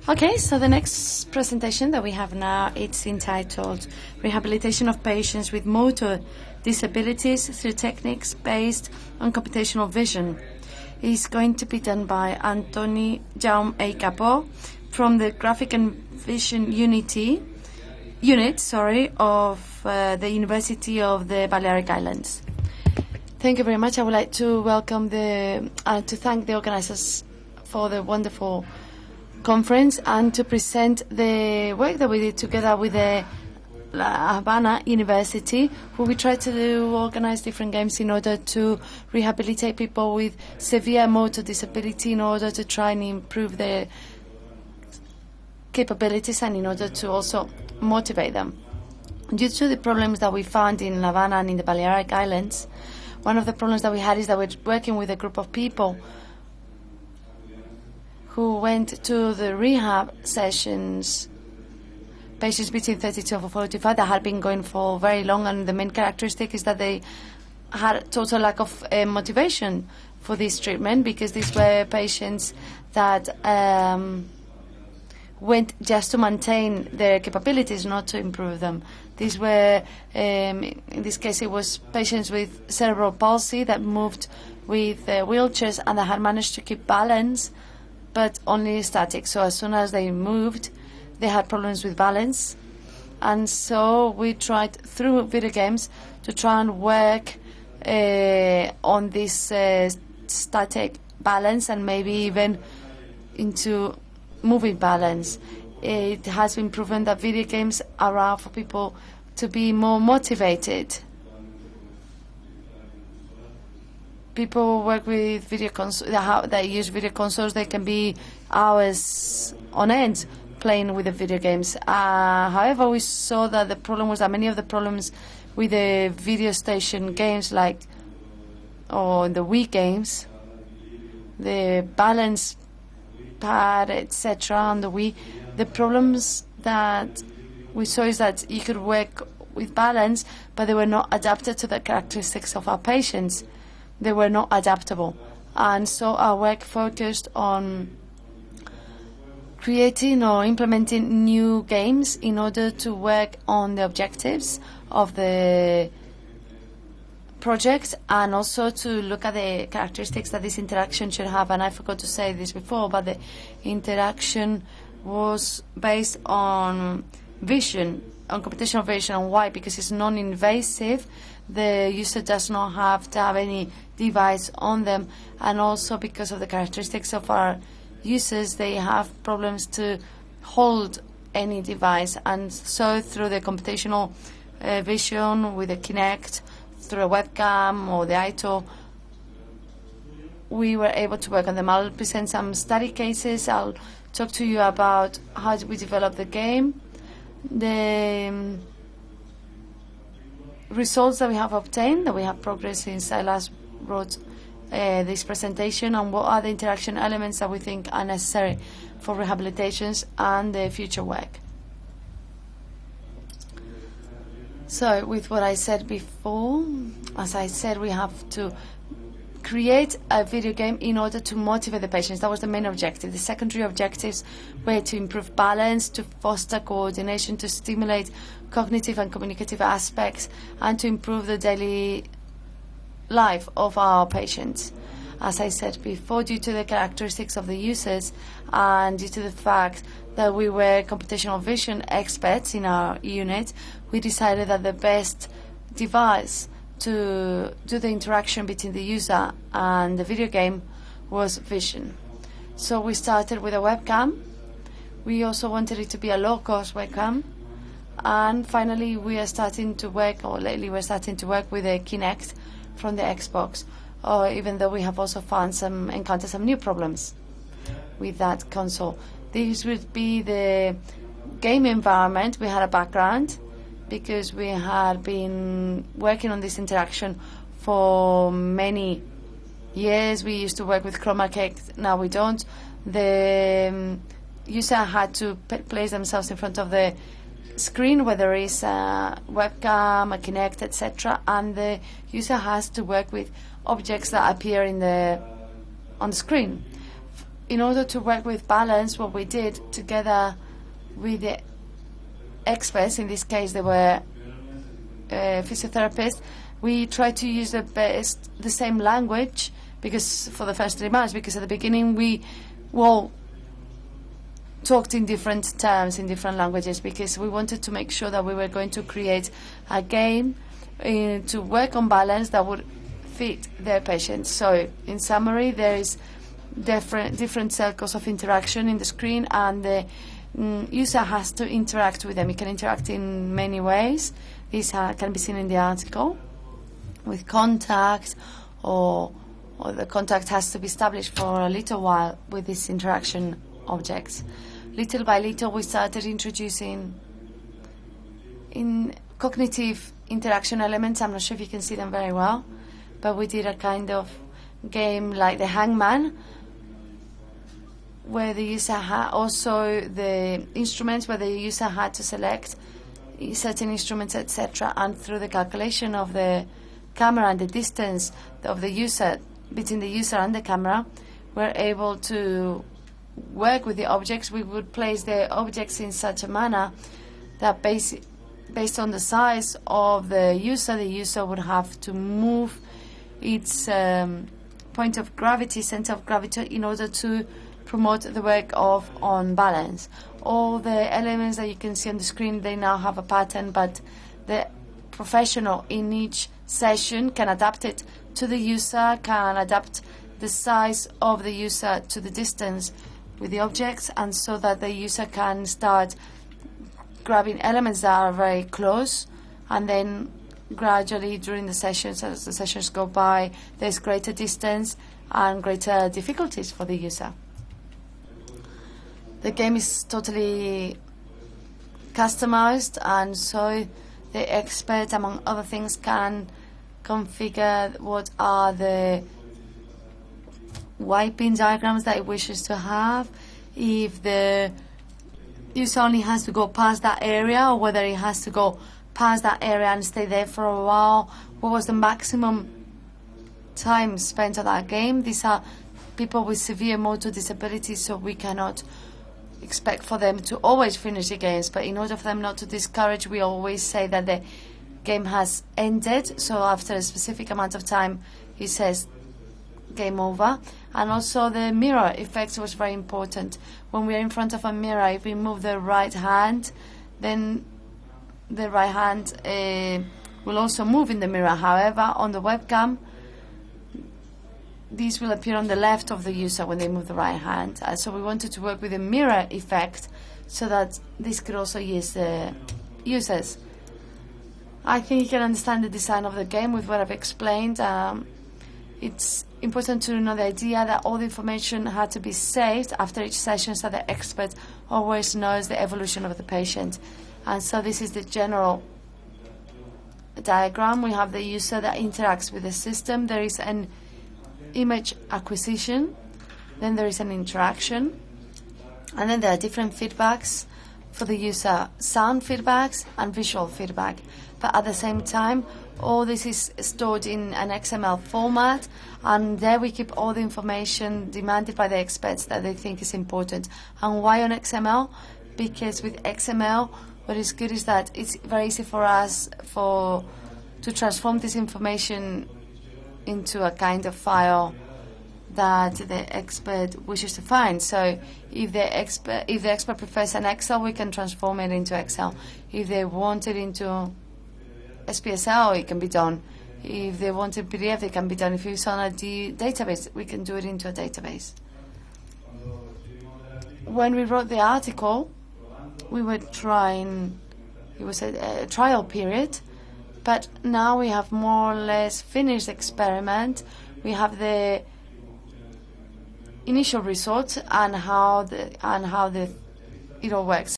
Okay, so the next presentation that we have now, it's entitled Rehabilitation of Patients with Motor Disabilities Through Techniques Based on Computational Vision. It's going to be done by ANTONI JAUME I CAPO from the Graphic and Vision Unit of the University of the Balearic Islands. Thank you very much. I would like to welcome to thank the organizers for the wonderful conference and to present the work that we did together with the La Habana University, where we tried to organize different games in order to rehabilitate people with severe motor disability in order to try and improve their capabilities and in order to also motivate them. Due to the problems that we found in La Habana and in the Balearic Islands, one of the problems that we had is that we're working with a group of people who went to the rehab sessions, patients between 32 and 45 that had been going for very long, and the main characteristic is that they had a total lack of motivation for this treatment, because these were patients that went just to maintain their capabilities, not to improve them. These were, in this case, it was patients with cerebral palsy that moved with wheelchairs and that had managed to keep balance, but only static. So as soon as they moved, they had problems with balance. And so we tried through video games to try and work on this static balance and maybe even into moving balance. It has been proven that video games allow for people to be more motivated. People work with video consoles, that use video consoles, they can be hours on end playing with the video games. However, we saw that the problem was that many of the problems with the video station games, or the Wii games, the balance pad, etc. on the Wii, the problems that we saw is that you could work with balance, but they were not adapted to the characteristics of our patients. They were not adaptable. And so our work focused on creating or implementing new games in order to work on the objectives of the project and also to look at the characteristics that this interaction should have. And I forgot to say this before, but the interaction was based on vision, on computational vision. And why? Because it's non-invasive. The user does not have to have any device on them, and also because of the characteristics of our users, they have problems to hold any device. And so through the computational vision with the Kinect, through a webcam or the ITO, we were able to work on them. I'll present some study cases. I'll talk to you about how we developed the game, the results that we have obtained, that we have progressed since I last wrote this presentation, and what are the interaction elements that we think are necessary for rehabilitations and the future work. So with what I said before, as I said, we have to create a video game in order to motivate the patients. That was the main objective. The secondary objectives were to improve balance, to foster coordination, to stimulate cognitive and communicative aspects, and to improve the daily life of our patients. As I said before, due to the characteristics of the users and due to the fact that we were computational vision experts in our unit, we decided that the best device to do the interaction between the user and the video game was vision. So we started with a webcam. We also wanted it to be a low-cost webcam. And finally, we are starting to work, or lately we're starting to work with a Kinect from the Xbox, even though we have also encountered some new problems with that console. This would be the game environment. We had a background because we had been working on this interaction for many years. We used to work with chroma key, now we don't. The user had to place themselves in front of the screen where there is a webcam, a Kinect, etc., and the user has to work with objects that appear on the screen. in order to work with balance, what we did together with the experts, in this case they were physiotherapists, we tried to use the same language, because for the first 3 months, because at the beginning we talked in different terms, in different languages, because we wanted to make sure that we were going to create a game to work on balance that would fit their patients. So in summary, there is different circles of interaction in the screen, and the user has to interact with them. He can interact in many ways. These can be seen in the article, with contact, or the contact has to be established for a little while with these interaction objects. Little by little, we started introducing in cognitive interaction elements. I'm not sure if you can see them very well, but we did a kind of game like the hangman, where the user had also the instruments, where the user had to select certain instruments, etc., and through the calculation of the camera and the distance of the user between the user and the camera, we're able to work with the objects. We would place the objects in such a manner that based on the size of the user would have to move its point of gravity, center of gravity, in order to promote the work on balance. All the elements that you can see on the screen, they now have a pattern, but the professional in each session can adapt it to the user, can adapt the size of the user to the distance with the objects, and so that the user can start grabbing elements that are very close, and then gradually during the sessions, as the sessions go by, there's greater distance and greater difficulties for the user. The game is totally customized, and so the expert, among other things, can configure what are the wiping diagrams that it wishes to have, if the user only has to go past that area, or whether he has to go past that area and stay there for a while, what was the maximum time spent on that game. These are people with severe motor disabilities, so we cannot expect for them to always finish the games, but in order for them not to discourage, we always say that the game has ended. So after a specific amount of time, he says game over. And also the mirror effect was very important. When we are in front of a mirror, if we move the right hand, then the right hand will also move in the mirror. However, on the webcam, these will appear on the left of the user when they move the right hand. So we wanted to work with a mirror effect so that this could also use the users. I think you can understand the design of the game with what I've explained. It's important to know the idea that all the information had to be saved after each session, so the expert always knows the evolution of the patient. And so this is the general diagram. We have the user that interacts with the system. There is an image acquisition, then there is an interaction, and then there are different feedbacks for the user, sound feedbacks and visual feedback. But at the same time, all this is stored in an XML format, and there we keep all the information demanded by the experts that they think is important. And why on XML? Because with XML, what is good is that it's very easy for us to transform this information into a kind of file that the expert wishes to find. So if the expert prefers an Excel, we can transform it into Excel. If they want it into SPSL, it can be done. If they want it PDF, it can be done. If it's on a database, we can do it into a database. When we wrote the article, we were trying, it was a trial period, but now we have more or less finished the experiment. We have the initial results and how it all works.